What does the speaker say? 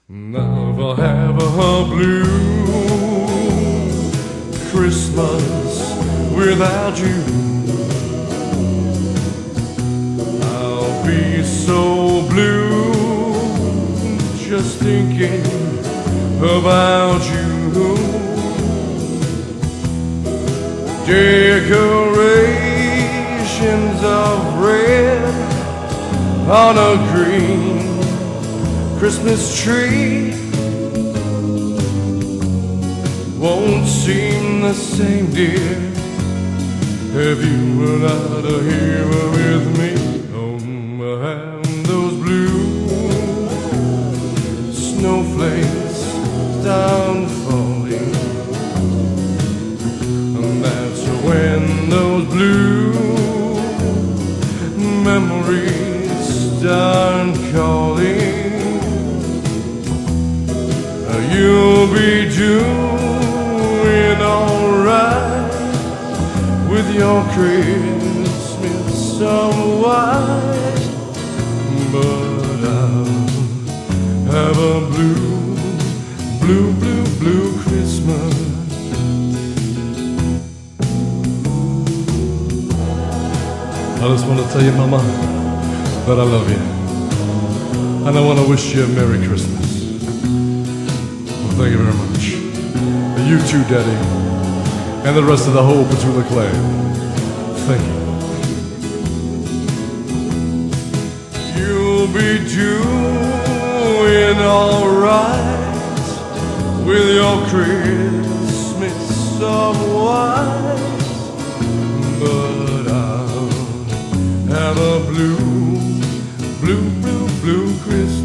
Never have a blue Christmas without you. I'll be so blue just thinking about you. Decorations of red on a green Christmas tree won't seem the same, dear, if you were not here with me. Oh, and those blue snowflakes down falling, and that's when those blue memories start calling. You'll be doing alright with your Christmas somewhat, but I'll have a blue, blue, blue, blue Christmas. I just want to tell you, Mama, that I love you, and I want to wish you a Merry Christmas. Thank you very much. And you too, Daddy, and the rest of the whole Petula clan. Thank you. You'll be doing alright with your Christmas somewhat, but I'll have a blue, blue, blue, blue Christmas.